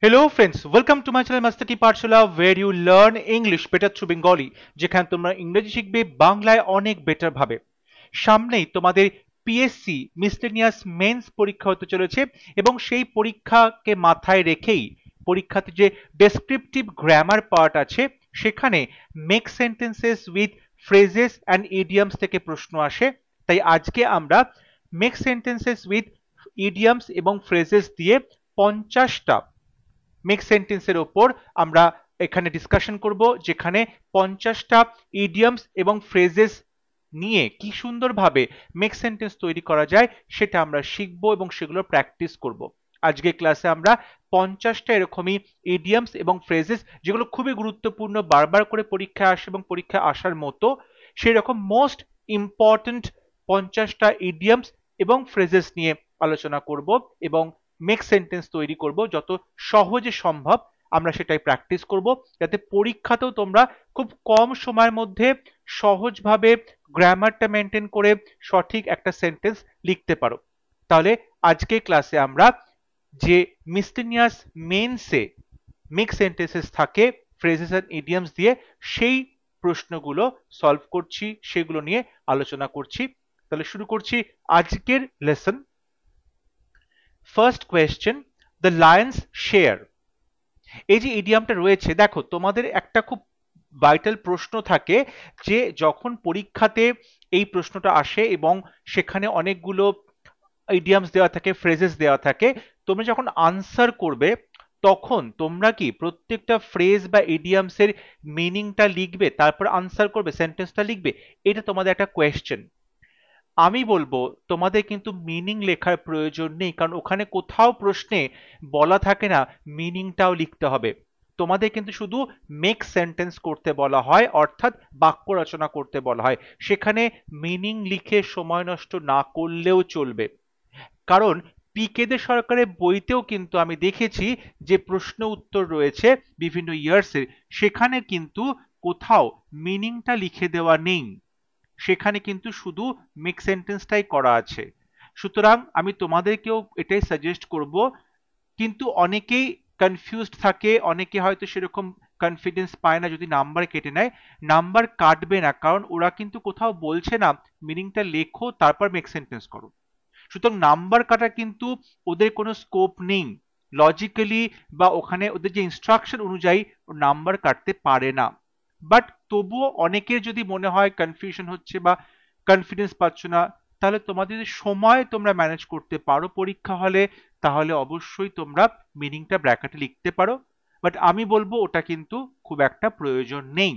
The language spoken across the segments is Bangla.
Hello friends, welcome to my channel Master T Pathshala where you learn English better through Bengali যেখানে তোমরা ইংরেজি শিখবে বাংলায় অনেক বেটার ভাবে। সামনেই তোমাদের পিএসসি মিসলেনিয়াস মেন্স পরীক্ষা হতে চলেছে এবং সেই পরীক্ষাকে মাথায় রেখেই পরীক্ষাতে যে ডেসক্রিপটিভ গ্রামার পার্ট আছে সেখানে make sentences with phrases and idioms থেকে প্রশ্ন আসে। তাই আজকে আমরা মেক সেন্টেন্সেস উইথ ইডিয়মস এবং ফ্রেজেস দিয়ে 50টা মেক সেন্টেন্সের ওপর আমরা এখানে ডিসকাশন করব, যেখানে 50টা ইডিয়মস এবং ফ্রেজেস নিয়ে কি সুন্দরভাবে মেক সেন্টেন্স তৈরি করা যায় সেটা আমরা শিখব এবং সেগুলো প্র্যাকটিস করব। আজকে ক্লাসে আমরা 50টা এরকমই ইডিয়মস এবং ফ্রেজেস যেগুলো খুবই গুরুত্বপূর্ণ, বারবার করে পরীক্ষায় আসে এবং পরীক্ষায় আসার মতো সেই রকম মোস্ট ইম্পর্ট্যান্ট 50টা ইডিয়মস এবং ফ্রেজেস নিয়ে আলোচনা করব এবং মেক সেন্টেন্স তৈরি করব যত সহজে সম্ভব। আমরা সেটাই প্র্যাকটিস করব যাতে পরীক্ষাতেও তোমরা খুব কম সময়ের মধ্যে সহজভাবে গ্রামারটা মেনটেন করে সঠিক একটা সেন্টেন্স লিখতে পারো। তাহলে আজকে ক্লাসে আমরা যে মিসলেনিয়াস মেন্সে মেক সেন্টেন্সেস থাকে ফ্রেজেস এন্ড ইডিয়মস দিয়ে সেই প্রশ্নগুলো সলভ করছি, সেগুলো নিয়ে আলোচনা করছি। তাহলে শুরু করছি আজকের lesson. First question, the Lions share. এই যে ইডিয়ামটা রয়েছে, দেখো তোমাদের একটা খুব ভাইটাল প্রশ্ন থাকে যে যখন পরীক্ষাতে এই প্রশ্নটা আসে এবং সেখানে অনেকগুলো ইডিয়ামস দেওয়া থাকে, ফ্রেজেস দেওয়া থাকে, তোমরা যখন আনসার করবে তখন তোমরা কি প্রত্যেকটা ফ্রেজ বা ইডিয়ামসের মিনিংটা লিখবে তারপর আনসার করবে, সেন্টেন্সটা লিখবে? এটা তোমাদের একটা কোয়েশ্চেন। আমি বলবো তোমাদের কিন্তু মিনিং লেখার প্রয়োজন নেই, কারণ ওখানে কোথাও প্রশ্নে বলা থাকে না মিনিংটাও লিখতে হবে। তোমাদের কিন্তু শুধু মেক সেন্টেন্স করতে বলা হয়, অর্থাৎ বাক্য রচনা করতে বলা হয়। সেখানে মিনিং লিখে সময় নষ্ট না করলেও চলবে, কারণ পিকে দে সরকারের বইতেও কিন্তু আমি দেখেছি যে প্রশ্ন উত্তর রয়েছে বিভিন্ন ইয়ার্সের, সেখানে কিন্তু কোথাও মিনিংটা লিখে দেওয়া নেই, সেখানে কিন্তু শুধু মেক সেন্টেন্সটাই করা আছে। সুতরাং আমি তোমাদেরকেও এটাই সাজেস্ট করব, কিন্তু অনেকেই কনফিউজড থাকে, অনেকে হয়তো সেরকম কনফিডেন্স পায় না যদি নাম্বার কেটে নেয়। নাম্বার কাটবে না, কারণ ওরা কিন্তু কোথাও বলছে না মিনিংটা লেখো তারপর মেক সেন্টেন্স করো। সুতরাং নাম্বার কাটা কিন্তু ওদের কোনো স্কোপ নেই লজিক্যালি, বা ওখানে ওদের যে ইনস্ট্রাকশন অনুযায়ী নাম্বার কাটতে পারে না। বাট তবুও অনেকের যদি মনে হয় কনফিউশন হচ্ছে বা কনফিডেন্স পাচ্ছ না, তাহলে তোমাদের যদি সময় তোমরা ম্যানেজ করতে পারো পরীক্ষা হলে, তাহলে অবশ্যই তোমরা মিনিংটা ব্র্যাকেটে লিখতে পারো। বাট আমি বলবো ওটা কিন্তু খুব একটা প্রয়োজন নেই।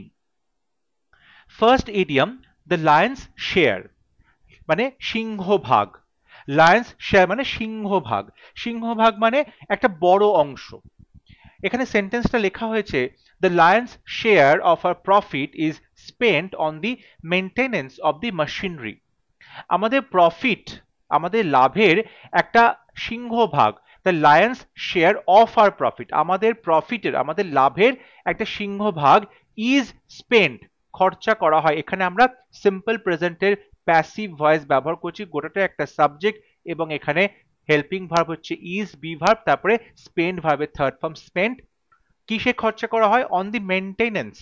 First idiom, the Lions share, মানে সিংহভাগ। লায়ন্স শেয়ার মানে সিংহভাগ। সিংহভাগ মানে একটা বড় অংশ। এখানে সেন্টেন্সটা লেখা হয়েছে, the lion's share of our profit is spent on the maintenance of the machinery. আমাদের প্রফিট, আমাদের লাভের একটা সিংহভাগ, the lion's share of our profit, আমাদের প্রফিটের, আমাদের লাভের একটা সিংহভাগ is spent, খরচা করা হয়। এখানে আমরা সিম্পল প্রেজেন্টের প্যাসিভ ভয়েস ব্যবহার করছি, গোটাটা একটা সাবজেক্ট এবং এখানে হেল্পিং ভার্ব হচ্ছে ইজ, বি ভার্ব, তারপরে স্পেন্ড ভার্বের থার্ড ফর্ম স্পেন্ড। কিসে খরচা করা হয়? On the maintenance,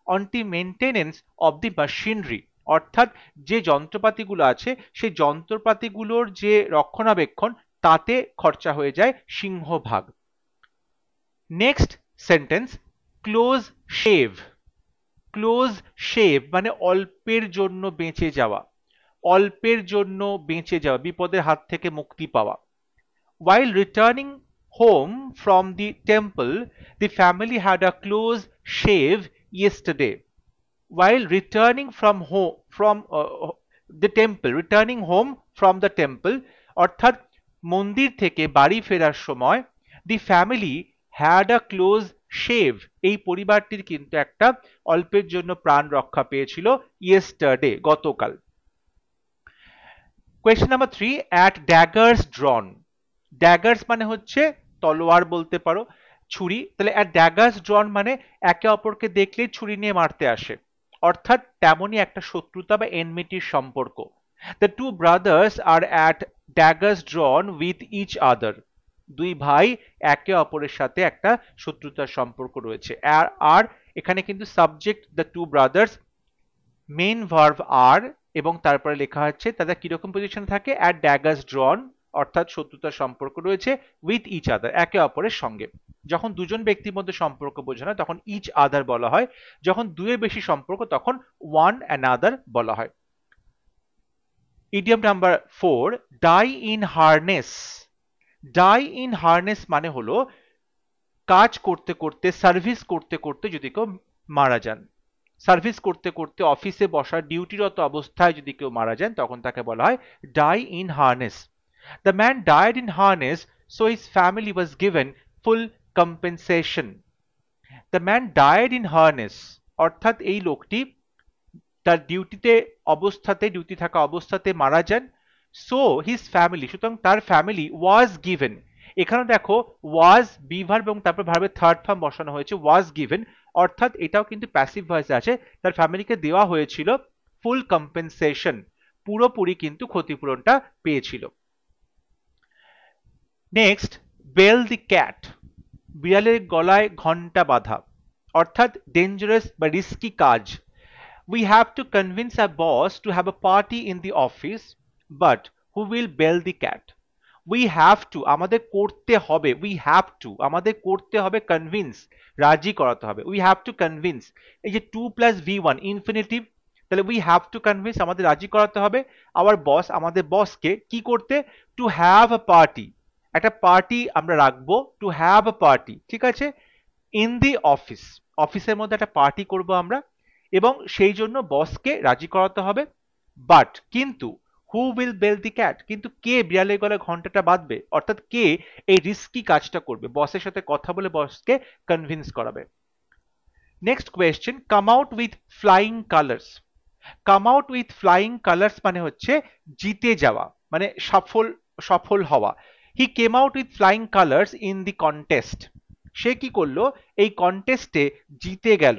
on the maintenance of the machinery, অর্থাৎ যে যন্ত্রপাতিগুলো আছে সেই যন্ত্রপাতিগুলোর যে রক্ষণাবেক্ষণ, তাতে খরচা হয়ে যায় সিংহভাগ। Next sentence, close shave. Close shave মানে অল্পের জন্য বেঁচে যাওয়া, অল্পের জন্য বেঁচে যাওয়া, বিপদের হাত থেকে মুক্তি পাওয়া। While returning home from the temple, the family had a close shave yesterday. While returning from the temple, returning home from the temple, অর্থাৎ মন্দির থেকে বাড়ি ফেরার সময়, the family had a close shave, এই পরিবারটির কিন্তু একটা অল্পের জন্য প্রাণ রক্ষা পেয়েছিল yesterday, গতকাল। Question number 3, at daggers drawn। Daggers মানে হচ্ছে তলোয়ার বলতে পারো, ছুরি। তাহলে at daggers drawn মানে একে অপরকে দেখলে ছুরি নিয়ে মারতে আসে, অর্থাৎ তেমনই একটা শত্রুতা বা এনমিটির সম্পর্ক। The two brothers are at daggers drawn with each other. দুই ভাই একে অপরের সাথে একটা শত্রুতার সম্পর্ক রয়েছে। আর আর এখানে কিন্তু subject the two brothers, main verb আর, এবং তারপরে লেখা হচ্ছে তাদের কিরকম পজিশন থাকে, অ্যাট ড্যাগার্স ড্রন, অর্থাৎ শত্রুতার সম্পর্ক রয়েছে উইথ ইচ আদার, একে অপরের সঙ্গে। যখন দুজন ব্যক্তির মধ্যে সম্পর্ক বোঝানো হয় তখন ইচ আদার বলা হয়, যখন দুইয়ের বেশি সম্পর্ক তখন ওয়ান অ্যানাদার বলা হয়। Idiom number 4, die in harness. Die in harness মানে হলো কাজ করতে করতে, সার্ভিস করতে করতে যদি কেউ মারা যান, সার্ভিস করতে করতে অফিসে বসা ডিউটিরত অবস্থায় যদি কেউ মারা যান তখন তাকে বলা হয় die in harness. The man died in harness, so his family was given full compensation. The man died in harness অর্থাৎ এই লোকটি তার ডিউটি থাকা অবস্থাতে মারা যান, সো হিজ ফ্যামিলি, সুতরাং তার ফ্যামিলি ওয়াজ গিভেন। এখানে দেখো ওয়াজ বি ভার্ব এবং তারপর ভার্বের থার্ড ফর্ম বসানো হয়েছে ওয়াজ গিভেন, অর্থাৎ এটাও কিন্তু প্যাসিভ ভয়েসে আছে, তার ফ্যামিলিকে দেওয়া হয়েছিল ফুল কম্পেনসেশন, পুরোপুরি কিন্তু ক্ষতিপূরণটা পেয়েছিল। নেক্সট, বেল দি ক্যাট, বিড়ালের গলায় ঘন্টা বাঁধা, অর্থাৎ ডেঞ্জারাস বা রিস্কি কাজ। We have to convince our boss to have a party in the office, but who will bail the cat? We have to, আমাদের করতে হবে, we have to, আমাদের করতে হবে, convince, রাজি করাতে হবে, we have to convince, এই যে 2 plus V1 infinitive, তাহলে we have to convince, আমাদের রাজি করাতে হবে, our boss, আমাদের বসকে কি করতে, to have a party, একটা পার্টি আমরা রাখবো, to have a party, ঠিক আছে, in the office, অফিসের মধ্যে একটা পার্টি করব আমরা, এবং সেই জন্য বসকে রাজি করাতে হবে। বাট কিন্তু who will bell the cat, কিন্তু কে বিড়ালের গলায় ঘন্টাটা বাঁধবে, অর্থাৎ কে এই রিস্কি কাজটা করবে, বসের সাথে কথা বলে বসকে কনভিন্স করাবে। Next question, come out with flying colours. Come out with flying colours মানে হচ্ছে জিতে যাওয়া, মানে সফল হওয়া। He came out with flying colours in the contest, সে কি করলো, এই কন্টেস্টে জিতে গেল,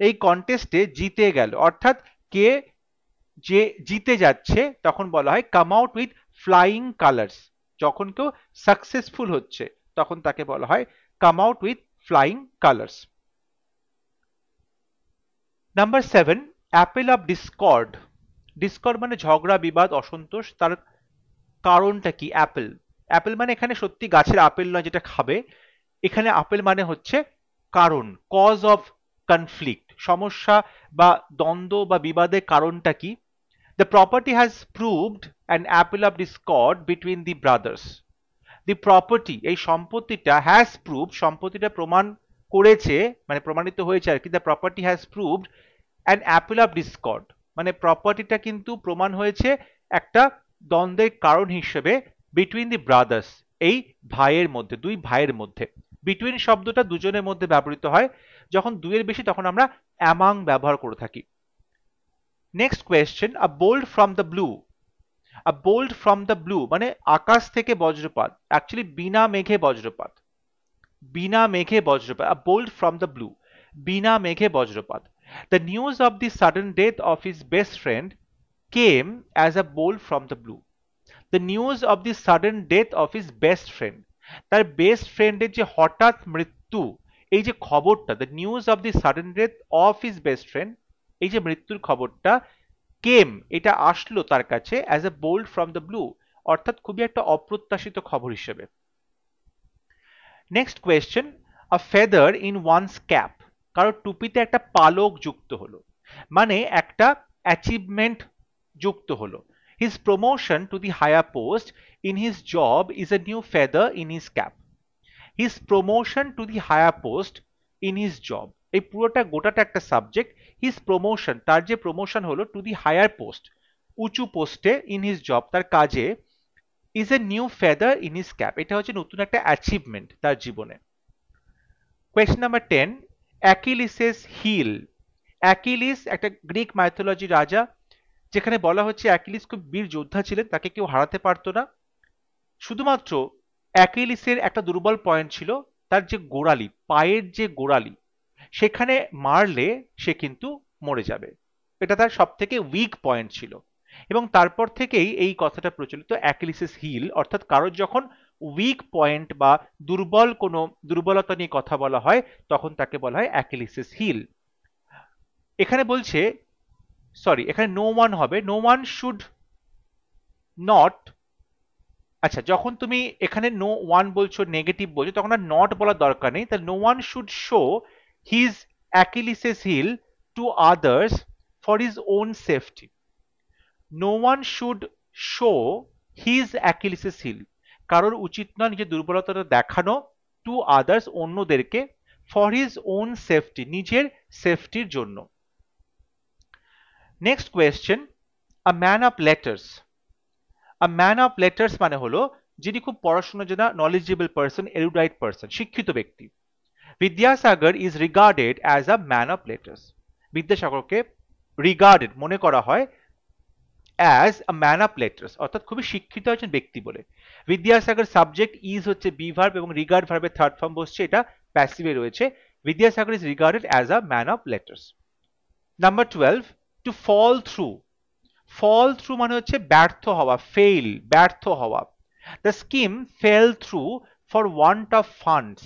এই কন্টেস্টে জিতে গেল, অর্থাৎ কে যে জিতে যাচ্ছে তখন বলা হয় come out with flying colours, যখন কেউ সাকসেসফুল হচ্ছে তখন তাকে বলা হয় come out with flying colours. Number 7, apple of discord. Discord মানে ঝগড়া, বিবাদ, অসন্তোষ, তার কারণটা কি, অ্যাপেল। অ্যাপেল মানে এখানে সত্যি গাছের আপেল নয় যেটা খাবে, এখানে আপেল মানে হচ্ছে কারণ, কজ অফ কনফ্লিক্ট, সমস্যা বা দ্বন্দ্ব বা বিবাদের কারণটা কি। The property has proved an Apple of Discord between the brothers. The property, এই সম্পত্তিটা, হ্যাজ প্রুভড, সম্পত্তিটা প্রমাণ করেছে, মানে প্রমাণিত হয়েছে আর কি। The property has proved an Apple of Discord, মানে প্রপার্টিটা কিন্তু প্রমাণ হয়েছে একটা দ্বন্দ্বের কারণ হিসেবে বিটুইন দি ব্রাদার্স, এই ভাইয়ের মধ্যে, দুই ভাইয়ের মধ্যে। বিটুইন শব্দটা দুজনের মধ্যে ব্যবহৃত হয়, যখন দুইয়ের বেশি তখন আমরা অ্যামাং ব্যবহার করে থাকি। Next question, a bolt from the blue. A bolt from the blue মানে আকাশ থেকে বজ্রপাত, অ্যাকচুয়ালি বিনা মেঘে বজ্রপাত, বিনা মেঘে বজ্রপাত, a bolt from the blue, বিনা মেঘে বজ্রপাত। The news of the sudden death of his best friend came as a bolt from the blue. The news of the sudden death of his best friend, তার বেস্ট ফ্রেন্ডের যে হঠাৎ মৃত্যু, এই যে খবরটা, the news of the sudden death of his best friend, এই যে মৃত্যুর খবরটা, কেম, এটা আসলো তার কাছে as a bolt from the blue, অর্থাৎ খুবই একটা অপ্রত্যাশিত খবর হিসেবে। Next question, a feather in one's cap, কারোর টুপিতে একটা পালক যুক্ত হলো, মানে একটা অ্যাচিভমেন্ট যুক্ত হলো। His promotion to the higher post in his job is a new feather in his cap. His promotion to the higher post in his job, এই পুরোটা গোটাটা একটা সাবজেক্ট। হিজ প্রমোশন, তার যে প্রমোশন হলো, টু দি হায়ার পোস্ট, উঁচু পোস্টে, ইন হিজ জব, তার কাজে, is a new feather in his cap, এটা হচ্ছে নতুন একটা অ্যাচিভমেন্ট তার জীবনে। Question number 10, Achilles's heel. Achilles একটা গ্রিক মাইথোলজি রাজা, যেখানে বলা হচ্ছে অ্যাকিলিস খুব বীর যোদ্ধা ছিলেন, তাকে কেউ হারাতে পারতো না। শুধুমাত্র অ্যাকিলিসের একটা দুর্বল পয়েন্ট ছিল, তার যে গোড়ালি, পায়ের যে গোড়ালি, সেখানে মারলে সে কিন্তু মরে যাবে, এটা তার সব থেকে উইক পয়েন্ট ছিল। এবং তারপর থেকেই এই কথাটা প্রচলিত, অ্যাকিলিসেস হিল, অর্থাৎ কারোর যখন উইক পয়েন্ট বা দুর্বল কোনো দুর্বলতা নিয়ে কথা বলা হয় তখন তাকে বলা হয় অ্যাকিলিসেস হিল। এখানে বলছে সরি এখানে নো ওয়ান হবে, নো ওয়ান শুড নট, আচ্ছা যখন তুমি এখানে নো ওয়ান বলছো নেগেটিভ বলছো তখন আর নট বলার দরকার নেই, তাহলে no one should show his Achilles's heel to others for his own safety. No one should show his Achilles's heel, কারোর উচিত নয় নিজের দুর্বলতাটা দেখানো, টু আদার্স অন্যদেরকে, ফর হিজ ওন সেফটি নিজের সেফটির জন্য। Next question, a man of letters. A man of letters মানে হলো যিনি খুব পড়াশোনা জানা, নলেজেবল পার্সন, এরুডাইট পার্সন, শিক্ষিত ব্যক্তি। Vidyasagar is regarded as a man of letters. বিদ্যাসাগরকে রিগার্ডেড মনে করা হয় as a man of letters অর্থাৎ খুবই শিক্ষিত একজন ব্যক্তি বলে। বিদ্যাসাগর সাবজেক্ট, ইজ হচ্ছে বি ভার্ব এবং রিগার্ড ভার্বের থার্ড ফর্ম বসছে, এটা প্যাসিভে রয়েছে। Vidyasagar is regarded as a man of letters. Number 12, to fall through. Fall through মানে হচ্ছে ব্যর্থ হওয়া, ফেইল, ব্যর্থ হওয়া। The scheme fell through for want of funds.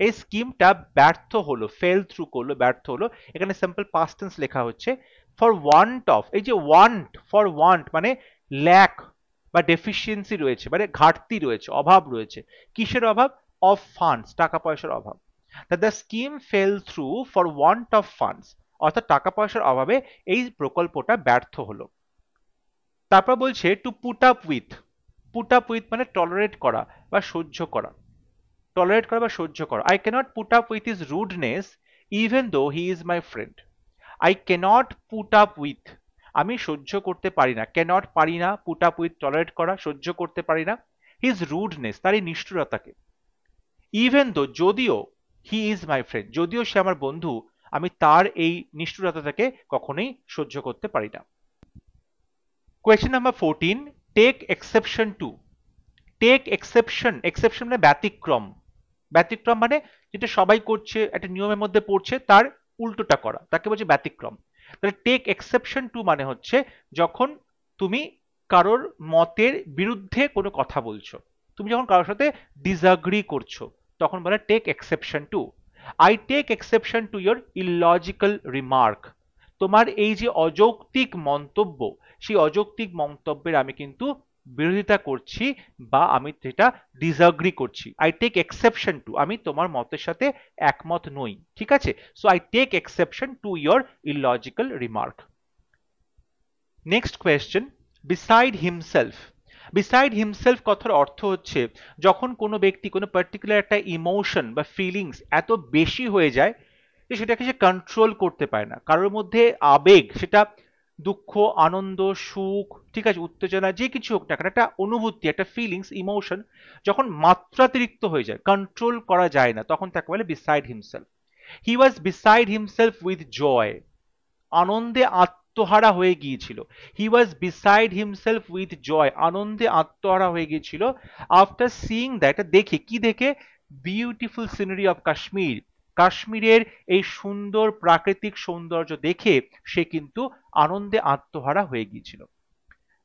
এই স্কিমটা ব্যর্থ হলো, ফেল থ্রু করলো, ব্যর্থ হলো। এখানে সিম্পল পাস্ট টেন্স লেখা হচ্ছে। ফর ওয়ান্ট অফ, এই যে ওয়ান্ট, ফর ওয়ান্ট মানে ল্যাক বা ডেফিসিয়েন্সি রয়েছে, মানে ঘাটতি রয়েছে, অভাব রয়েছে। কিসের অভাব? অফ ফান্ডস, টাকা পয়সার অভাব। The scheme fell through for want of funds, অর্থাৎ টাকা পয়সার অভাবে এই প্রকল্পটা ব্যর্থ হলো। তারপর বলছে to put up with. Put up with মানে টলারেট করা বা সহ্য করা, টলারেট করা বা সহ্য করা। I can't put up with his rudeness even though he is my friend. I can't put up with, আমি সহ্য করতে পারি না, ক্যানট পারি না, পুট আপ উইথ টলারেট করা, সহ্য করতে পারি না, হিজ রুডনেস তার এই নিষ্ঠুরতাকে, ইভেন দো যদিও, হি ইজ মাই ফ্রেন্ড যদিও সে আমার বন্ধু, আমি তার এই নিষ্ঠুরতাকে কখনোই সহ্য করতে পারি না। Question number 14, take exception to. Take exception, exception মানে ব্যতিক্রম। ব্যতিক্রম মানে যেটা সবাই করছে, একটা নিয়মের মধ্যে পড়ছে, তার উল্টোটা করা, তাকে বলছে ব্যতিক্রম। তাহলে টেক এক্সেপশন টু মানে হচ্ছে যখন তুমি কারোর মতের বিরুদ্ধে কোনো কথা বলছো, তুমি যখন কারোর সাথে ডিসঅ্যাগ্রি করছো তখন বলে take exception to. I take exception to your illogical remark. তোমার এই যে অযৌক্তিক মন্তব্য, সেই অযৌক্তিক মন্তব্যের আমি কিন্তু বিরোধিতা করছি বা আমি সেটা ডিসঅ্যাগ্রি করছি। আই টেক এক্সেপশন টু, আমি তোমার মতের সাথে একমত নই, ঠিক আছে? So I take exception to your illogical remark. Next question, beside himself. Beside himself কথার অর্থ হচ্ছে যখন কোনো ব্যক্তি কোনো পার্টিকুলার একটা ইমোশন বা ফিলিংস এত বেশি হয়ে যায় যে সেটাকে সে কন্ট্রোল করতে পারে না। কারোর মধ্যে আবেগ, সেটা দুঃখ, আনন্দ, সুখ, ঠিক আছে, উত্তেজনা, যে কিছু হোক না কেন, একটা অনুভূতি, একটা ফিলিংস, ইমোশন যখন মাত্রাতিরিক্ত হয়ে যায়, কন্ট্রোল করা যায় না, তখন তাকে বলে beside himself. He was beside himself with joy. আনন্দে আত্মহারা হয়ে গিয়েছিল। He was beside himself with joy, আনন্দে আত্মহারা হয়ে গিয়েছিল। আফটার সিইং দ্যাট, দেখে, কি দেখে? বিউটিফুল সিনারি অফ কাশ্মীর, কাশ্মীরের এই সুন্দর প্রাকৃতিক সৌন্দর্য দেখে সে কিন্তু আনন্দে আত্মহারা হয়ে গিয়েছিল।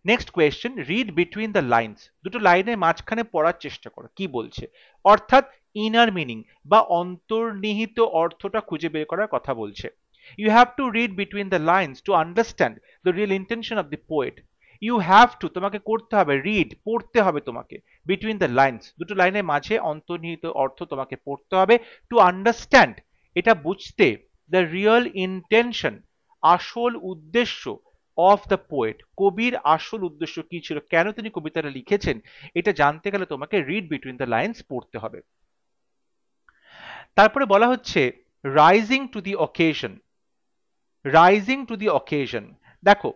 Next question, read between the lines. দুটো লাইনের মাঝখানে পড়ার চেষ্টা করো কি বলছে, অর্থাৎ ইনার মিনিং বা অন্তর্নিহিত অর্থটা খুঁজে বের করার কথা বলছে। You have to read between the lines to understand the real intention of the poet. You have to, তোমাকে করতে হবে, read, পড়তে হবে তোমাকে, between the lines, দুটো লাইনের মাঝে অন্তর্নিহিত অর্থ তোমাকে পড়তে হবে, to understand, এটা বুঝতে, the real intention, আসল উদ্দেশ্য, of the poet, কবির আসল উদ্দেশ্য কি ছিল, কেন তিনি কবিতাটা লিখেছেন, এটা জানতে গেলে তোমাকে read between the lines পড়তে হবে। তারপরে বলা হচ্ছে rising to the occasion. Rising to the occasion. দেখো,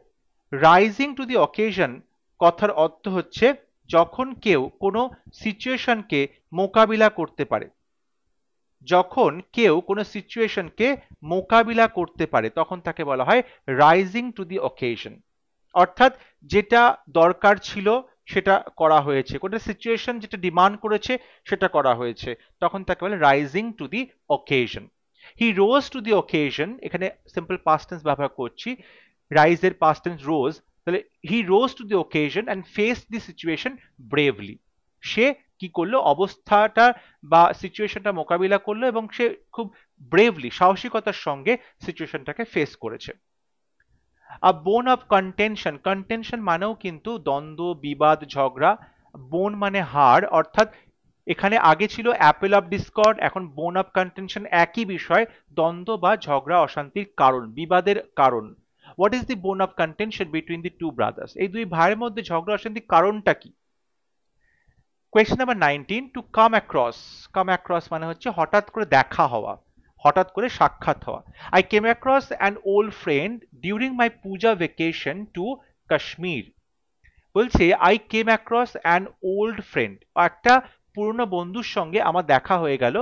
রাইজিং টু দি অকেশন কথার অর্থ হচ্ছে যখন কেউ কোনো সিচুয়েশনকে মোকাবিলা করতে পারে, যখন কেউ কোনো সিচুয়েশনকে মোকাবিলা করতে পারে তখন তাকে বলা হয় রাইজিং টু দি অকেশন। অর্থাৎ যেটা দরকার ছিল সেটা করা হয়েছে, কোনো সিচুয়েশন যেটা ডিমান্ড করেছে সেটা করা হয়েছে, তখন তাকে বলে rising to the occasion. He rose to the occasion, এখানে সিম্পল পাস্ট টেন্স ব্যবহার করছি, রাইজ এর পাস্ট টেন্স রোজ, তাহলে he rose to the occasion and face the situation bravely, সে কি করলো, অবস্থাটা বা সিচুয়েশনটা মোকাবিলা করলো এবং সে খুব ব্রেভলি, সাহসিকতার সঙ্গে সিচুয়েশনটাকে ফেস করেছে। আ বোন অফ কন্টেনশন, কন্টেনশন মানেও কিন্তু দ্বন্দ্ব, বিবাদ, ঝগড়া। বোন মানে হাড়, অর্থাৎ এখানে আগে ছিল অ্যাপেল অফ ডিসকর্ড, এখন বোন অফ কন্টেনশন, একই বিষয়, দ্বন্দ্ব বা ঝগড়া, অশান্তির কারণ, বিবাদের কারণ। What is the bone of contention between the two brothers, এই দুই ভাইয়ের মধ্যে ঝগড়া অশান্তির কারণটা কি? Question number 19, to come across, come across মানে হচ্ছে হঠাৎ করে দেখা হওয়া, হঠাৎ করে সাক্ষাৎ হওয়া। I came across an old friend during my puja vacation to Kashmir. বলছে I came across an old friend, একটা পুরনো বন্ধুর সঙ্গে আমার দেখা হয়ে গেল।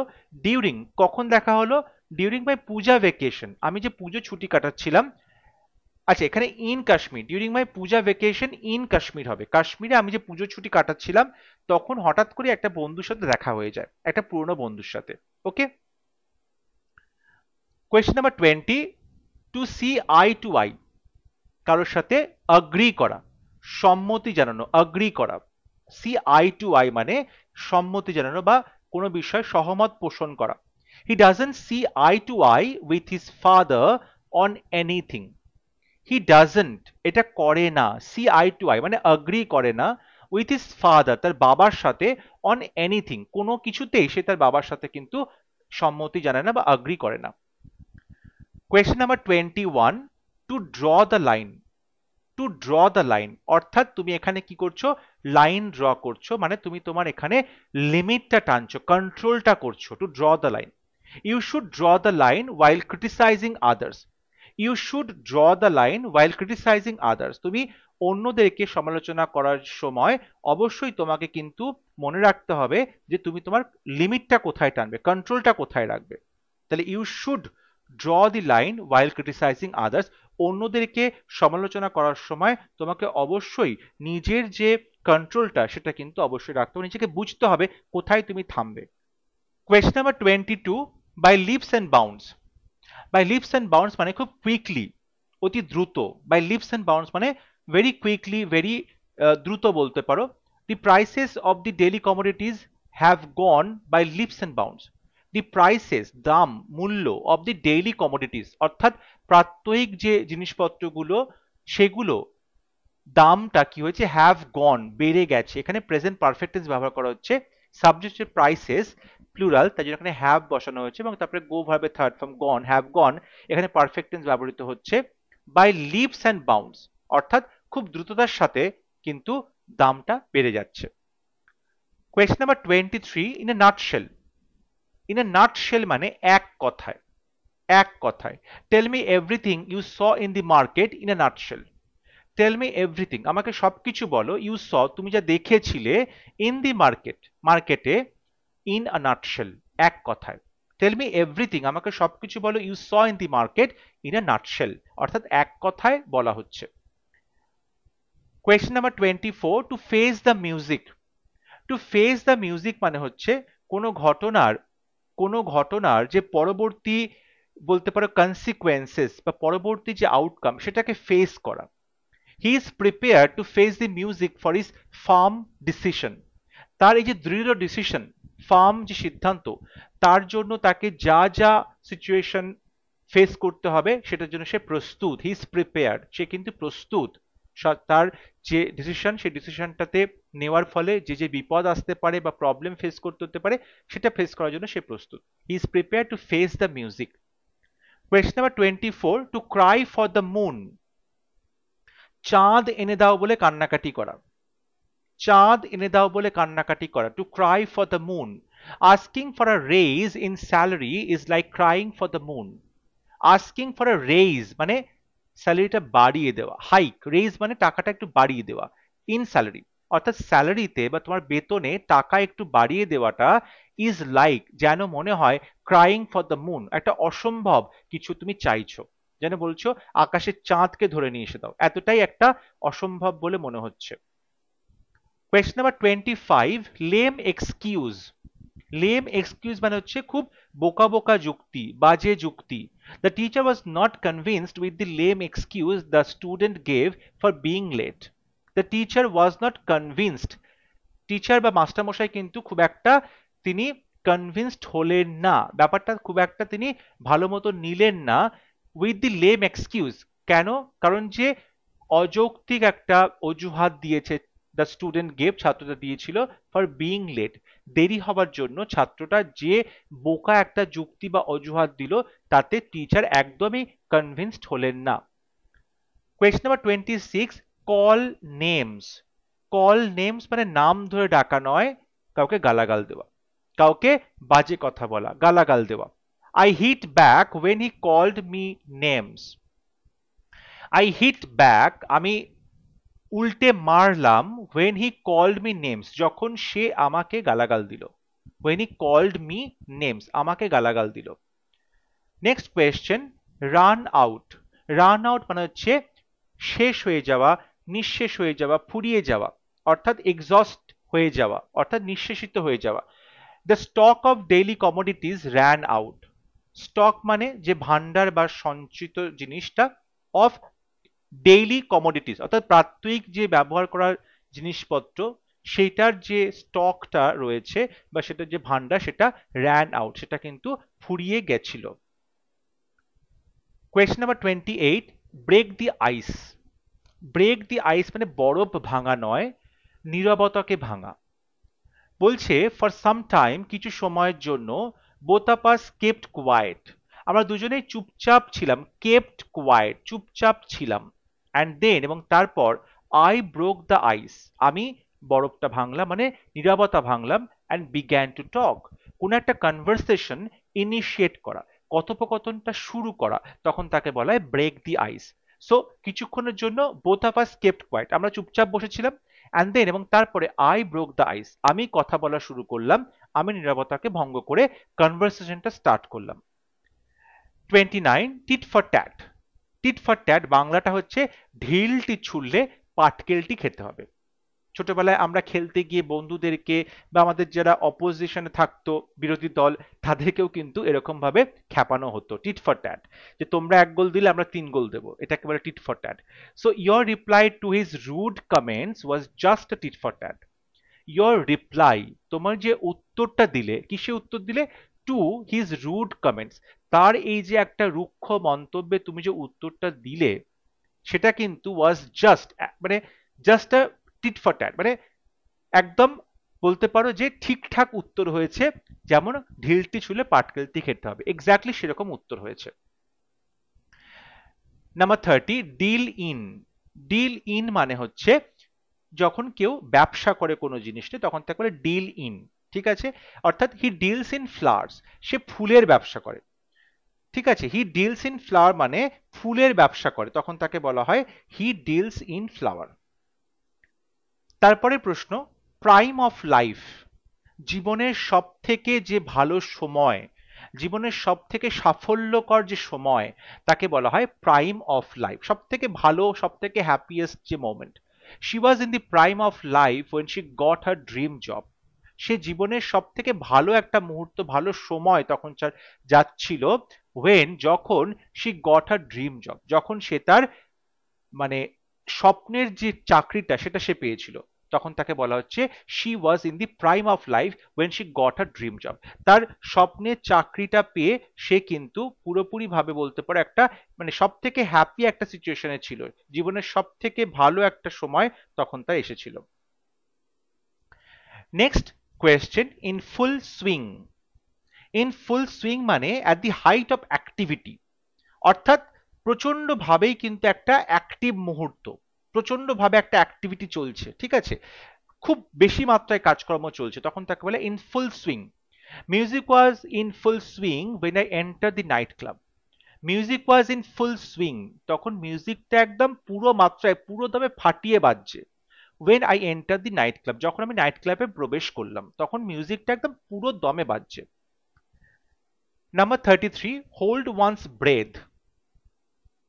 ডিউরিং, কখন দেখা হলো? ডিউরিং মাই পূজা ভেকেশন, আমি যে পুজো ছুটি কাটাচ্ছিলাম। আচ্ছা, এখানে in Kashmir, during my puja vacation in Kashmir হবে, কাশ্মীরে আমি যে পুজো ছুটি কাটাচ্ছিলাম তখন হঠাৎ করে একটা বন্ধুর সাথে দেখা হয়ে যায়, একটা পুরনো বন্ধুর সাথে। Okay. Question number 20, to see eye to eye, কারোর সাথে অ্যাগ্রি করা, সম্মতি জানানো, অ্যাগ্রি করা। সি আই টু আই মানে সম্মতি জানানো বা কোনো বিষয়ে সহমত পোষণ করা। He doesn't see eye to eye with his father on anything. He doesn't, এটা করে না, সি আই টু আই মানে অ্যাগ্রি করে না, উইথ হিজ ফাদার, তার বাবার সাথে, অন এনিথিং, কোনো কিছুতেই সে তার বাবার সাথে কিন্তু সম্মতি জানায় না বা অ্যাগ্রি করে না। Question number 21, two draw the line, two draw the line অর্থাৎ তুমি এখানে কি করছো, লাইন ড্র করছো, মানে তুমি তোমার এখানে লিমিটটা টানছো, কন্ট্রোলটা করছো। To draw the line, you should draw the line while criticising others. You should draw the line while criticising others, তুমি অন্যদেরকে সমালোচনা করার সময় অবশ্যই তোমাকে কিন্তু মনে রাখতে হবে যে তুমি তোমার লিমিটটা কোথায় টানবে, কন্ট্রোলটা কোথায় রাখবে। তাহলে you should draw the line while criticising others, অন্যদেরকে সমালোচনা করার সময় তোমাকে অবশ্যই নিজের যে কন্ট্রোলটা সেটা কিন্তু অবশ্যই রাখতে হবে, নিজেকে বুঝতে হবে কোথায় তুমি থামবে। Question number 22, by leaps and bounds. By leaps and bounds মানে খুব কুইকলি, অতি দ্রুত। বাই লিপস অ্যান্ড বাউন্ডস মানে ভেরি কুইকলি, ভেরি দ্রুত বলতে পারো। The prices of the daily commodities have gone by leaps and bounds. The prices, দাম, মূল্য, অফ দি ডেইলি কমোডিটিস অর্থাৎ প্রাত্যহিক যে জিনিসপত্রগুলো সেগুলো দামটা কি হয়েছে, হ্যাভ গন, বেড়ে গেছে। এখানে প্রেজেন্ট পারফেক্ট টেন্স ব্যবহার করা হচ্ছে, সাবজেক্টের প্রাইসেস প্লুরাল, তাই জন্য এখানে হ্যাভ বসানো হয়েছে এবং তারপরে গো ভার্বের third form gone, have gone, এখানে পারফেক্ট টেন্স ব্যবহৃত হচ্ছে। বাই লিপস অ্যান্ড বাউন্ডস অর্থাৎ খুব দ্রুততার সাথে কিন্তু দামটা বেড়ে যাচ্ছে। Question number 23, in a nutshell. In a nutshell মানে এক কথায়, এক কথায়। Tell me everything you saw in the market in a nutshell. Tell me everything, আমাকে সবকিছু বলো, ইউ স তুমি যা দেখেছিলে, ইন দি মার্কেট মার্কেটে, ইন আ নাটশেল এক কথায়। টেল মি এভরিথিং, আমাকে সবকিছু বলো, you saw in the market in a nutshell অর্থাৎ এক কথায় বলা হচ্ছে। Question number 24, to face the music. To face the music মানে হচ্ছে কোনো ঘটনার যে পরবর্তী বলতে পারো কনসিকুয়েন্সেস বা পরবর্তী যে আউটকাম সেটাকে ফেস করা। He is prepare to face the music for his farm decision. তার এই যে দৃঢ় ডিসিশন, ফার্ম যে সিদ্ধান্ত, তার জন্য তাকে যা যা সিচুয়েশন ফেস করতে হবে সেটার জন্য সে প্রস্তুত। হি ইজ প্রিপেয়ার্ড, সে কিন্তু প্রস্তুত। তার যে ডিসিশন, সেই ডিসিশনটাতে নেওয়ার ফলে যে যে বিপদ আসতে পারে বা প্রবলেম ফেস করতে হতে পারে সেটা ফেস করার জন্য সে প্রস্তুত। He is prepare to face the music. Question number 24, to cry for the moon. চাঁদ এনে দাও বলে কান্নাকাটি করা। চাঁদ এনে দাও বলে কান্নাকাটি করা, to cry for the moon. Asking for a raise in salary is like crying for the moon. Asking for a raise মানে স্যালারিটা বাড়িয়ে দেওয়া, হাইক, রেইজ মানে টাকাটা একটু বাড়িয়ে দেওয়া, ইন স্যালারি অর্থাৎ স্যালারিতে বা তোমার বেতনে টাকা একটু বাড়িয়ে দেওয়াটা, ইজ লাইক যেন মনে হয়, ক্রাইং ফর দ্য মুন একটা অসম্ভব কিছু তুমি চাইছো, যেন বলছো আকাশের চাঁদকে ধরে নিয়ে এসে দাও, এতটাই একটা অসম্ভব বলে মনে হচ্ছে। Question number 25, lame excuse. Lame excuse মানে হচ্ছে খুব বোকা বোকা যুক্তি, বাজে যুক্তি। The teacher was not convinced with the lame excuse the student gave for being late. The teacher was not convinced, teacher বা মাস্টারমশাই কিন্তু খুব একটা তিনি কনভিন্সড হলেন না, ব্যাপারটা খুব একটা তিনি ভালো মতো নিলেন না উইথ দি লেম এক্সকিউজ। কেন? কারণ যে অযৌক্তিক একটা অজুহাত দিয়েছে দ্য স্টুডেন্ট গেভ, ছাত্রটা দিয়েছিল ফর বিইং লেট, দেরি হবার জন্য ছাত্রটা যে বোকা একটা যুক্তি বা অজুহাত দিল তাতে টিচার একদমই কনভিন্সড হলেন না। Question number 26, call names. Call names মানে নাম ধরে ডাকা নয়, কাউকে গালাগাল দেওয়া, কাউকে বাজে কথা বলা, গালাগাল দেওয়া। I hit back when he called me names. I hit back, আমি উল্টে মারলাম, when he called me names, যখন সে আমাকে গালাগাল দিল। when he called me names, আমাকে গালাগাল দিল। Next question, run out. Run out মানে হচ্ছে শেষ হয়ে যাওয়া, নিঃশেষ হয়ে যাওয়া, ফুরিয়ে যাওয়া, অর্থাৎ এক্সস্ট হয়ে যাওয়া, অর্থাৎ নিঃশেষিত হয়ে যাওয়া। The stock of daily commodities ran out. Stock মানে যে ভান্ডার বা সঞ্চিত জিনিসটা, অফ ডেইলি কমোডিটিস অর্থাৎ প্রাত্যহিক যে ব্যবহার করার জিনিসপত্র, সেইটার যে স্টকটা রয়েছে বা সেটার যে ভান্ডার সেটা র্যান আউট, সেটা কিন্তু ফুরিয়ে গেছিল। কোয়েশ্চেন নাম্বার 28, ব্রেক দি আইস। ব্রেক দি আইস মানে বরফ ভাঙা নয়, নীরবতাকে ভাঙা। বলছে ফর সাম টাইম, কিছু সময়ের জন্য, both of us kept quiet, আমরা দুজনেই চুপচাপ ছিলাম, কেপ্ট কোয়াইট চুপচাপ ছিলাম, অ্যান্ড দেন এবং তারপর, আই ব্রোক দ্য আইস, আমি বরফটা ভাঙলাম মানে নীরবতা ভাঙলাম, অ্যান্ড বিগ্যান টু টক, কোন একটা কনভারসেশন ইনিশিয়েট করা, কথোপকথনটা শুরু করা, তখন তাকে বলা হয় ব্রেক দি আইস। সো কিছুক্ষণের জন্য both of us kept quiet, আমরা চুপচাপ বসেছিলাম, অ্যান্ড দেন এবং তারপরে, আই ব্রোক দ্য আইস, আমি কথা বলা শুরু করলাম, আমি নীরবতাকে ভঙ্গ করে কনভারসেশনটা স্টার্ট করলাম। 29, টিট ফর ট্যাট। টিট ফর ট্যাট বাংলাটা হচ্ছে ঢিলটি ছুড়লে পাটকেলটি খেতে হবে। ছোটবেলায় আমরা খেলতে গিয়ে বন্ধুদেরকে বা আমাদের যারা অপোজিশনে থাকতো, বিরোধী দল, তাদেরকেও কিন্তু এরকম ভাবে খ্যাপানো হতো, টিট ফর ট্যাট, যে তোমরা 1 গোল দিলে আমরা 3 গোল দেবো, এটাকে বলে tit for tat. So your reply to his rude comments was just a tit for tat. Your reply, তোমার যে উত্তরটা দিলে, কিসে উত্তর দিলে? টু হিজ রুড কমেন্টস, তার এই যে একটা রুক্ষ মন্তব্যে তুমি যে উত্তরটা দিলে, সেটা কিন্তু ওয়াজ জাস্ট, মানে just a tit for tat, মানে একদম বলতে পারো যে ঠিকঠাক উত্তর হয়েছে, যেমন ঢিলটি ছুলে পাটকেলটি খেতে হবে, এক্স্যাক্টলি সেরকম উত্তর হয়েছে। Number 30, deal in. Deal in মানে হচ্ছে যখন কেউ ব্যবসা করে কোনো জিনিস নিয়ে, তখন তাকে বলে ডিল ইন, ঠিক আছে? অর্থাৎ হি ডিলস ইন ফ্লাওয়ার্স, সে ফুলের ব্যবসা করে, ঠিক আছে? হি ডিলস ইন ফ্লাওয়ার মানে ফুলের ব্যবসা করে, তখন তাকে বলা হয় হি ডিলস ইন ফ্লাওয়ার। তারপরে প্রশ্ন, প্রাইম অফ লাইফ, জীবনের সব থেকে যে ভালো সময়, জীবনের সব থেকে সাফল্যকর যে সময়, তাকে বলা হয় প্রাইম অফ লাইফ, সব থেকে ভালো, সব থেকে হ্যাপিয়েস্ট যে moment. She was in the prime of life when she got her dream job. সে জীবনের সব থেকে ভালো একটা মুহূর্ত, ভালো সময় তখন যাচ্ছিল, ওয়েন যখন she got her dream job, যখন সে তার মানে স্বপ্নের যে চাকরিটা সেটা সে পেয়েছিল, তখন তাকে বলা হচ্ছে she was in the prime of life when she got a dream job. তার স্বপ্নের চাকরিটা পেয়ে সে কিন্তু পুরোপুরি ভাবে বলতে পারে একটা মানে সব থেকে হ্যাপি একটা সিচুয়েশনে ছিল, জীবনের সব থেকে ভালো একটা সময় তখন তার এসেছিল। Next question, in full swing. In full swing মানে at the height of activity, অর্থাৎ প্রচন্ড ভাবেই কিন্তু একটা অ্যাক্টিভ মুহূর্ত, প্রচন্ড ভাবে একটা অ্যাক্টিভিটি চলছে, ঠিক আছে? খুব বেশি মাত্রায় কাজকর্ম চলছে, তখন তাকে বলে in full swing. Music was in full swing when I entered the night club. Music was in full swing, তখন মিউজিকটা একদম পুরো মাত্রায়, পুরো দমে ফাটিয়ে বাজছে। when I entered the night club, যখন আমি নাইট ক্লাবে প্রবেশ করলাম, তখন মিউজিকটা একদম পুরো দমে বাজছে। নাম্বার 33, হোল্ড ওয়ান্স ব্রেথ,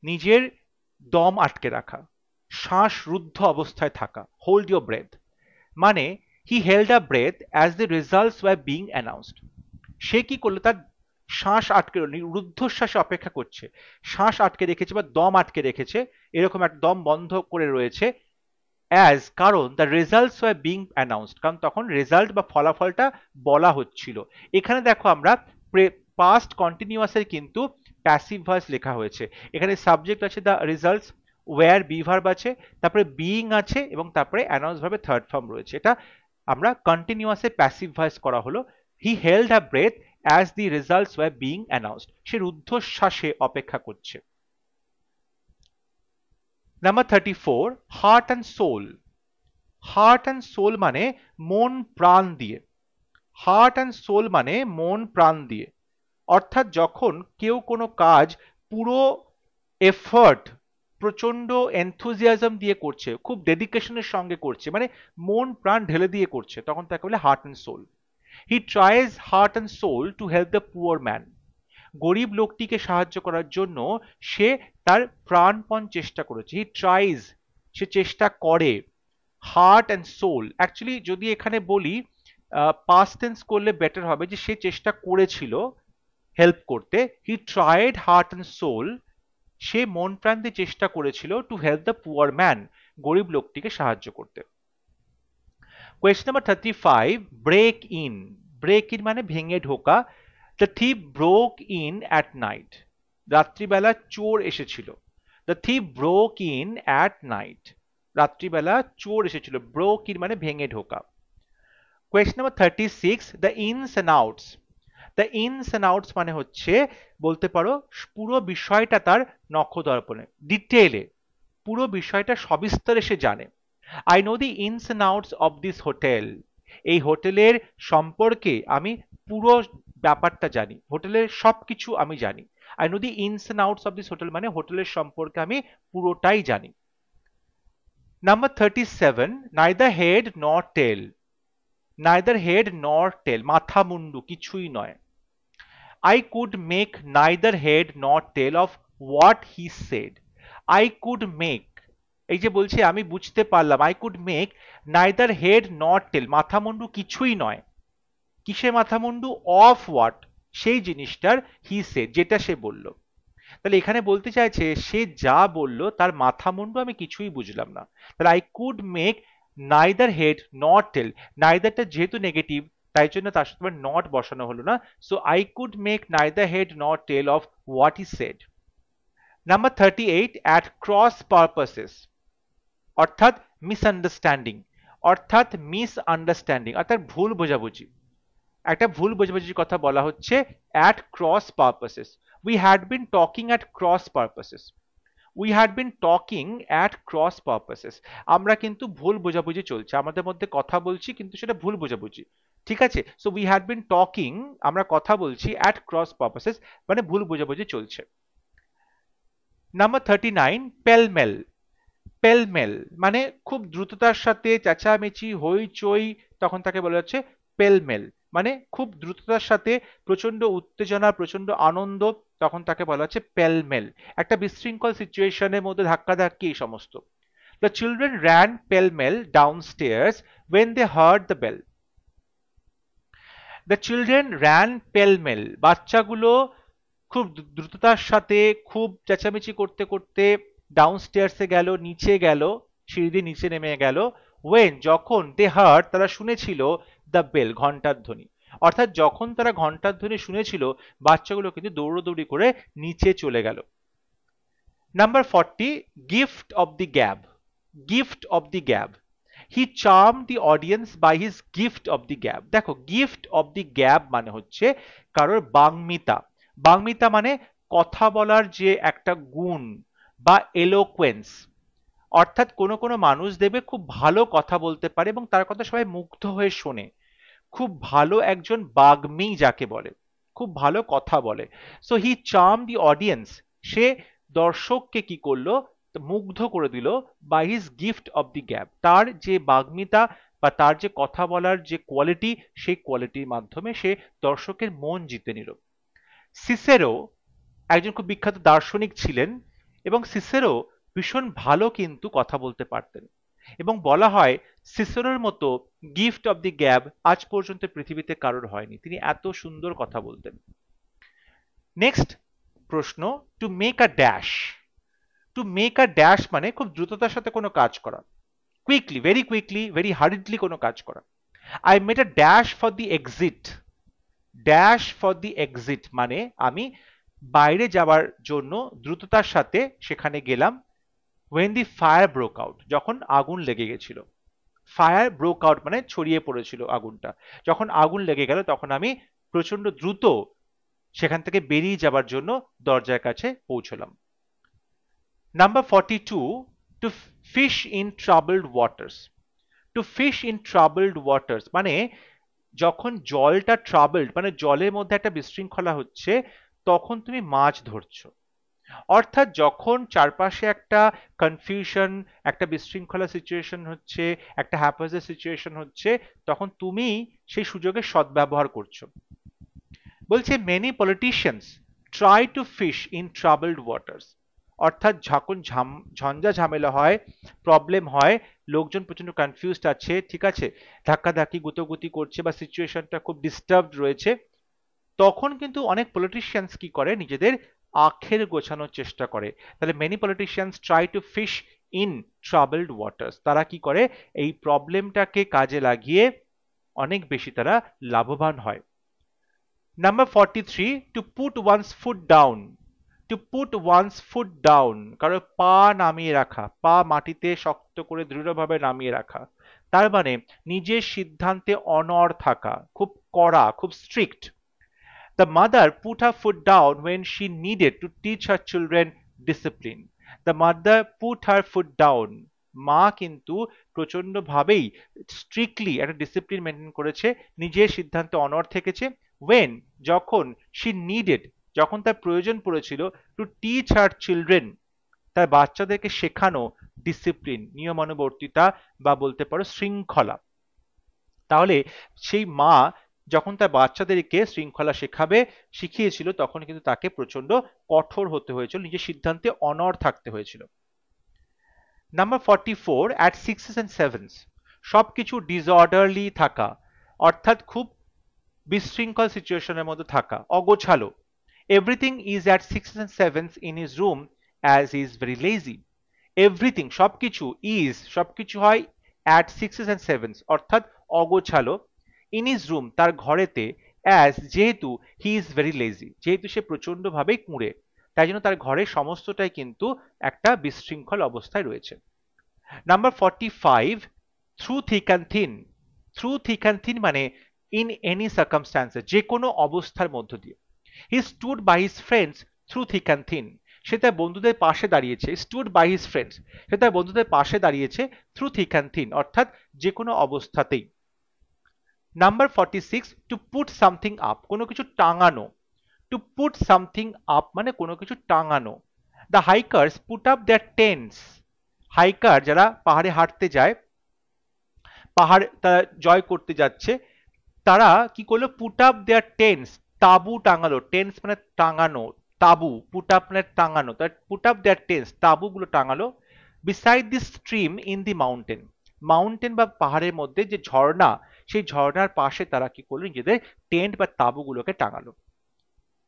নিজের দম আটকে রাখা, শ্বাস রুদ্ধ অবস্থায় থাকা, হোল্ড ইউর ব্রেথ মানে he held a breath as the results were being announced. সে কি করলো? তার শ্বাস আটকে, রুদ্ধশ্বাসে অপেক্ষা করছে, শ্বাস আটকে রেখেছে বা দম আটকে রেখেছে, এরকম একটা দম বন্ধ করে রয়েছে, অ্যাজ, কারণ the results were being announced, কারণ তখন রেজাল্ট বা ফলাফলটা বলা হচ্ছিল। এখানে দেখো আমরা পাস্ট কন্টিনিউয়াসের কিন্তু প্যাসিভ ভয়েস লেখা হয়েছে। এখানে সাবজেক্ট আছে the results, were be verb আছে, তারপরে বিইং আছে, এবং তারপরে অ্যানাউন্স ভার্বে থার্ড ফর্ম রয়েছে। এটা আমরা কন্টিনিউয়াসে প্যাসিভ ভয়েস করা হলো। He held a breath as the results were being announced, সে রুদ্ধশ্বাসে অপেক্ষা করছে। Number 34, heart and soul. Heart and soul মানে মন প্রাণ দিয়ে। হার্ট অ্যান্ড সোল মানে মন প্রাণ দিয়ে, অর্থাৎ যখন কেউ কোনো কাজ পুরো এফর্ট, প্রচন্ড এনথুজিয়াজম দিয়ে করছে, খুব ডেডিকেশনের সঙ্গে করছে, মানে মন প্রাণ ঢেলে দিয়ে করছে, তখন তাকে বলে heart and soul. He tries heart and soul to help the poor man. গরিব লোকটিকে সাহায্য করার জন্য সে তার প্রাণপণ চেষ্টা করেছে। হি ট্রাইজ, সে চেষ্টা করে। হার্ট অ্যান্ড সোল, অ্যাকচুয়ালি যদি এখানে বলি পাস্ট টেন্স করলে বেটার হবে, যে সে চেষ্টা করেছিল হেল্প করতে। He tried heart and soul, সে মন প্রাণ দিয়ে চেষ্টা করেছিল to help the poor man, গরিব লোকটিকে সাহায্য করতে। Question number 35, break in. Break in মানে ভেঙে ঢোকা। The thief broke in at night, রাত্রিবেলা চোর এসেছিল। The thief broke in at night, রাত্রিবেলা চোর এসেছিল। ব্রোক ইন মানে ভেঙে ঢোকা। Question number 36, the ins and outs. The ins and outs মানে হচ্ছে বলতে পারো পুরো বিষয়টা তার নখদর্পণে, ডিটেলে পুরো বিষয়টা সবিস্তারে সে জানে। I know the ins and outs of this hotel, এই হোটেলের সম্পর্কে আমি পুরো ব্যাপারটা জানি, হোটেলের সবকিছু আমি জানি। I know the ins and outs of this hotel মানে হোটেলের সম্পর্কে আমি পুরোটাই জানি। নাম্বার 37, নাইদার হেড নর টেল। নাইদার হেড নর টেল, মাথা মুন্ডু কিছুই নয়। I could make neither head nor tail of what he said. I could make, এই যে বলছে আমি বুঝতে পারলাম, I could make neither head nor tail, মাথা মুন্ডু কিছুই নয়। কিসে মাথা মুন্ডু? of what, সেই জিনিসটার, he said, যেটা সে বলল। তাহলে এখানে বলতে চাইছে সে যা বলল তার মাথা মুন্ডু আমি কিছুই বুঝলাম না। তাহলে I could make neither head nor tail, নাইদারটা যেহেতু নেগেটিভ তাই জন্য তার সাথে নট বসানো হলো না। So I could make neither head not tail of what he said. Number 38, at cross purposes, অর্থাৎ মিসআন্ডারস্ট্যান্ডিং, অর্থাৎ মিসআন্ডারস্ট্যান্ডিং অর্থাৎ ভুল বোঝাবুঝি। একটা ভুল বোঝাবুঝির কথা বলা হচ্ছে at cross purposes. We had been talking at cross purposes. We had been talking at cross purposes, আমরা কিন্তু ভুল বোঝাবুঝি চলছে, আমাদের মধ্যে কথা বলছি কিন্তু সেটা ভুল বোঝাবুঝি। ঠিক আছে, so we had been talking, আমরা কথা বলছি অ্যাট ক্রস পারপাসেস মানে ভুল বোঝাবুঝি চলছে। নাম্বার 39, পেলমেল। পেলমেল মানে খুব দ্রুততার সাথে চেঁচামেচি হইচই, তখন তাকে বলা হচ্ছে পেলমেল, মানে খুব দ্রুততার সাথে প্রচন্ড উত্তেজনা, প্রচন্ড আনন্দ, তখন তাকে বলা হচ্ছে পেলমেল। একটা বিশৃঙ্খল সিচুয়েশনের মধ্যে ধাক্কাধাক্কি এই সমস্ত। The children ran pell-mell downstairs when they heard the bell. The children ran pell-mell, বাচ্চাগুলো খুব দ্রুততার সাথে খুব চেঁচামেচি করতে করতে ডাউনস্টেয়ার্সে গেল, নিচে গেল, সিঁড়ি দিয়ে নিচে নেমে গেল। ওয়েন, যখন, দে হার্ড, তারা শুনেছিল, দ্য বেল, ঘন্টার ধ্বনি। অর্থাৎ যখন তারা ঘন্টার ধ্বনি শুনেছিল বাচ্চাগুলো কিন্তু দৌড়দৌড়ি করে নিচে চলে গেল। Number 40, gift of the gab. Gift of the gab, he charm the audience by his gift of the gab. দেখো গিফট অফ দি গ্যাব মানে হচ্ছে কারোর বাগ্মিতা। বাগ্মিতা মানে কথা বলার যে একটা গুণ বা এলোকোয়েন্স, অর্থাৎ কোনো কোনো মানুষ দেবে খুব ভালো কথা বলতে পারে এবং তার কথা সবাই মুগ্ধ হয়ে শোনে, খুব ভালো একজন বাগ্মী যাকে বলে, খুব ভালো কথা বলে। So he charm the audience, সে দর্শককে কি করলো, মুগ্ধ করে দিল, by his gift of the gab, তার যে বাগ্মিতা বা তার যে কথা বলার যে কোয়ালিটি, সেই কোয়ালিটির মাধ্যমে সে দর্শকের মন জিতে নিল। সিসেরো একজন খুব বিখ্যাত দার্শনিক ছিলেন এবং সিসেরো ভীষণ ভালো কিন্তু কথা বলতে পারতেন এবং বলা হয় সিসেরোর মতো গিফট অফ দি গ্যাব আজ পর্যন্ত পৃথিবীতে কারোর হয়নি, তিনি এত সুন্দর কথা বলতেন। নেক্সট প্রশ্ন, to make a dash. To make a dash মানে খুব দ্রুততার সাথে কোনো কাজ করা। কুইকলি, ভেরি হারিডলি কোনো কাজ করা। I made a dash for the exit. Dash for the exit মানে আমি বাইরে যাওয়ার জন্য দ্রুততার সাথে সেখানে গেলাম। when the fire broke out, যখন আগুন লেগে গেছিল। ফায়ার ব্রোক আউট মানে ছড়িয়ে পড়েছিল আগুনটা। যখন আগুন লেগে গেল তখন আমি প্রচন্ড দ্রুত সেখান থেকে বেরিয়ে যাবার জন্য দরজার কাছে পৌঁছলাম। Number 42, two fish in troubled waters. Two fish in troubled waters মানে যখন জলটা ট্রাবলড মানে জলের মধ্যে একটা বিশৃঙ্খলা হচ্ছে তখন তুমি মাছ ধরছো। অর্থাৎ যখন চারপাশে একটা কনফিউশন, একটা বিশৃঙ্খলা সিচুয়েশন হচ্ছে, একটা হ্যাপাজার্ড সিচুয়েশন হচ্ছে, তখন তুমি সেই সুযোগের সদ্ব্যবহার করছো। বলছে many politicians try to fish in troubled waters. অর্থাৎ যখন ঝঞ্ঝা ঝামেলা হয়, প্রবলেম হয়, লোকজন প্রচন্ড কনফিউজড আছে, ঠিক আছে, ধাক্কাধাক্কি গুতোগুতি করছে বা সিচুয়েশনটা খুব ডিস্টার্বড রয়েছে, তখন কিন্তু অনেক পলিটিশিয়ানস কি করে নিজেদের আখের গোছানোর চেষ্টা করে। তাহলে many politicians try to fish in troubled waters, তারা কি করে এই প্রবলেমটাকে কাজে লাগিয়ে অনেক বেশি তারা লাভবান হয়। Number 43, to put one's foot down. To put one's foot down কারো পা নামিয়ে রাখা, পা মাটিতে শক্ত করে দৃঢ়ভাবে নামিয়ে রাখা, তার মানে নিজের সিদ্ধান্তে অনড় থাকা, খুব কড়া, খুব strict. The mother put her foot down when she needed to teach her children discipline. The mother put her foot down. মা কিন্তু প্রচন্ড ভাবেই স্ট্রিক্টলি একটা ডিসিপ্লিন মেনটেন করেছে, নিজের সিদ্ধান্তে অনড় থেকেছে। when যখন she needed যখন তার প্রয়োজন পড়েছিল to teach her children তার বাচ্চাদেরকে শেখানো ডিসিপ্লিন, নিয়মানুবর্তিতা বা বলতে পারো শৃঙ্খলা। তাহলে সেই মা যখন তার বাচ্চাদেরকে শৃঙ্খলা শিখিয়েছিল তখন কিন্তু তাকে প্রচন্ড কঠোর হতে হয়েছিল, নিজের সিদ্ধান্তে অনড় থাকতে হয়েছিল। Number 44, at sixes and sevens. সবকিছু ডিসঅর্ডারলি থাকা, অর্থাৎ খুব বিশৃঙ্খল সিচুয়েশনের মধ্যে থাকা, অগোছালো। Everything is at sixes and sevens in his room as he is very lazy. Everything সবকিছু হয় অ্যাট সিক্সেস এন্ড সেভেন্স অর্থাৎ অগোছালো। ইন হিজ রুম তার ঘরেতে, অ্যাজ যেহেতু, হি ইজ ভেরি লেজি যেহেতু সে প্রচন্ড ভাবে কুঁড়ে, তাই জন্য তার ঘরের সমস্তটাই কিন্তু একটা বিশৃঙ্খল অবস্থায় রয়েছে। Number 45, through thick and thin. Through thick and thin মানে ইন এনি সার্কামস্ট্যান্সেস, যে কোনো অবস্থার মধ্য দিয়ে। He stood by his friends through thick and thin. সে তার বন্ধুদের পাশে দাঁড়িয়েছে, স্টুড বাই হিজ ফ্রেন্ডস, সে তার বন্ধুদের পাশে দাঁড়িয়েছে থ্রু থিক অ্যান্ড থিন অর্থাৎ যে কোনো অবস্থাতেই। Number 46, to put something up, কোনো কিছু টাঙানো। টু পুট সামথিং আপ মানে কোনো কিছু টাঙানো। The hikers put up their tents. Hiker যারা পাহাড়ে হাঁটতে যায়, পাহাড় তারা জয় করতে যাচ্ছে, তারা কি করলো, পুট আপ দেয়ার টেন্টস, তাঁবু টাঙালো। টেন্টস মানে টাঙানো, তাঁবু, পুট আপ মানে টাঙানো, তার পুট আপ দেয়ার টেন্টস, তাঁবুগুলো টাঙালো। Beside the stream in the mountain, mountain বা পাহাড়ের মধ্যে যে ঝর্ণা, সেই ঝর্ণার পাশে তারা কি করলো, নিজেদের টেন্ট বা তাঁবুগুলোকে টাঙালো।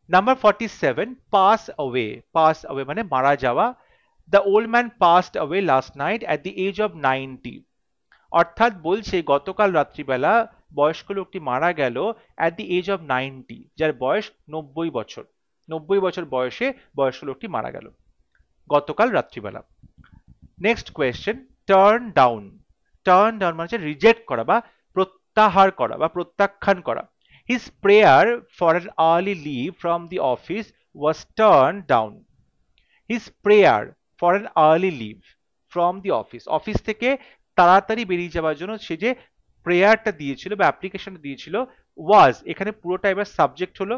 Number 47, pass away. Pass away মানে মারা যাওয়া। The old man passed away last night at the age of 90। অর্থাৎ বলছে গতকাল রাত্রিবেলা বয়স্ক লোকটি মারা গেল অ্যাট দি এজ অফ 90, যার বয়স 90 বছর। 90 বছর বয়সে বয়স্ক লোকটি মারা গেল গতকাল রাত্রিবেলা। Next question, turn down. Turn down মানে হচ্ছে রিজেক্ট করা বা প্রত্যাহার করা বা প্রত্যাখ্যান করা। His prayer for an early leave from the office was turn down. His prayer for an early leave from the office, office থেকে তাড়াতাড়ি বেরিয়ে যাওয়ার জন্য সে যে প্রেয়ারটা দিয়েছিল বা অ্যাপ্লিকেশনটা দিয়েছিল, ওয়াজ এখানে পুরোটা এবার সাবজেক্ট হলো,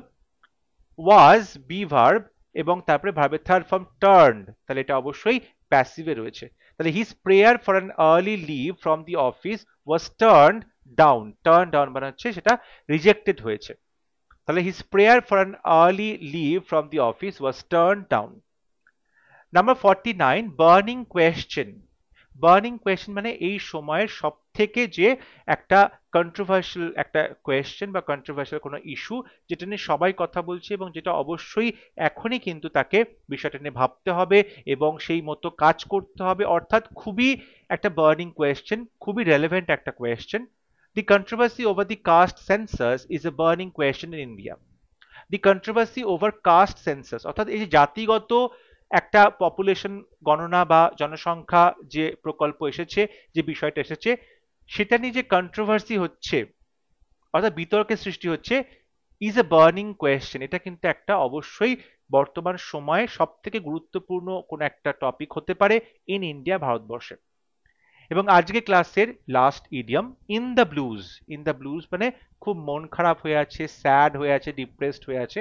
ওয়াজ বি ভার্ব এবং তারপরে ভার্বের থার্ড ফর্ম টার্নড, তাহলে এটা অবশ্যই প্যাসিভে রয়েছে। তাহলে his prayer for an early leave from the office was turned down. Turn down মানে হচ্ছে সেটা রিজেক্টেড হয়েছে। তাহলে his prayer for an early leave from the office was turned down. Number 49, burning question. Burning question মানে এই সময়ের সব থেকে যে একটা কন্ট্রোভার্সিয়াল একটা কোয়েশ্চেন বা কন্ট্রোভার্সিয়াল কোনো ইস্যু যেটা নিয়ে সবাই কথা বলছে এবং যেটা অবশ্যই এখনই কিন্তু তাকে বিষয়টা নিয়ে ভাবতে হবে এবং সেই মতো কাজ করতে হবে, অর্থাৎ খুবই একটা বার্নিং কোয়েশ্চেন, খুবই রেলেভেন্ট একটা question. The controversy over the caste census is a burning question in India. The controversy over caste census অর্থাৎ এই যে জাতিগত একটা পপুলেশন গণনা বা জনসংখ্যা যে প্রকল্প এসেছে, যে বিষয়টা এসেছে, সেটা নিয়ে যে কন্ট্রোভার্সি হচ্ছে অর্থাৎ বিতর্কের সৃষ্টি হচ্ছে, ইজ এ বার্নিং কোয়েশ্চেন। এটা কিন্তু একটা অবশ্যই বর্তমান সময়ে সব থেকে গুরুত্বপূর্ণ কোন একটা টপিক হতে পারে ইন ইন্ডিয়া, ভারতবর্ষে। এবং আজকে ক্লাসের last idiom, in the blues. In the blues মানে খুব মন খারাপ হয়ে আছে, স্যাড হয়ে আছে, ডিপ্রেসড হয়ে আছে।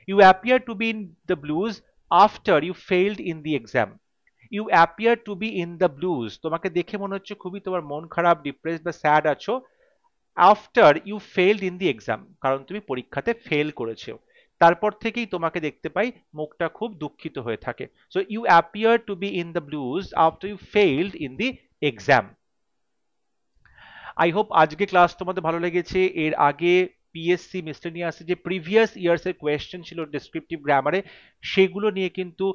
You appear to be in the blues after you failed in the exam. You appear to be in the blues, তোমাকে দেখে মনে হচ্ছে খুবই তোমার মন খারাপ, ডিপ্রেসড বা স্যাড আছো, after you failed in the exam, কারণ তুমি পরীক্ষাতে ফেল করেছো। তারপর থেকেই তোমাকে দেখতে পাই মুখটা খুব দুঃখিত হয়ে থাকে। So you appear to be in the blues after you failed in the exam. I hope আজকে ক্লাস তোমাদের ভালো লেগেছে। এর আগে পিএসসি মিসলেনিয়াসে যে প্রিভিয়াস ইয়ার্সের কোয়েশ্চেন ছিল ডেসক্রিপটিভ গ্রামারে, সেগুলো নিয়ে কিন্তু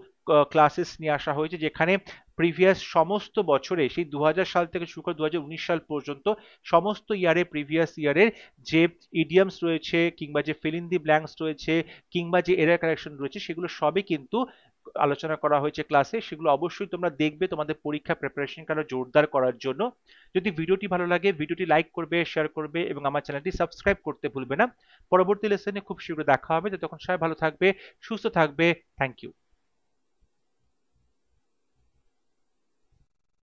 ক্লাসেস নিয়ে আসা হয়েছে, যেখানে প্রিভিয়াস সমস্ত বছরে সেই 2000 সাল থেকে শুরু করে 2019 সাল পর্যন্ত সমস্ত ইয়ারে প্রিভিয়াস ইয়ারের যে ইডিয়ামস রয়েছে কিংবা যে ফিল ইন দি ব্ল্যাঙ্কস রয়েছে কিংবা যে এরর কারেকশন রয়েছে, সেগুলো সবই কিন্তু আলোচনা করা হয়েছে ক্লাসে। সেগুলো অবশ্যই তোমরা দেখবে তোমাদের পরীক্ষা প্রিপারেশন আরো জোরদার করার জন্য। যদি ভিডিওটি ভালো লাগে ভিডিওটি লাইক করবে, শেয়ার করবে এবং আমার চ্যানেলটি সাবস্ক্রাইব করতে ভুলবে না। পরবর্তী লেসনে খুব শীঘ্র দেখা হবে, ততক্ষণ সবাই ভালো থাকবে, সুস্থ থাকবে। Thank you.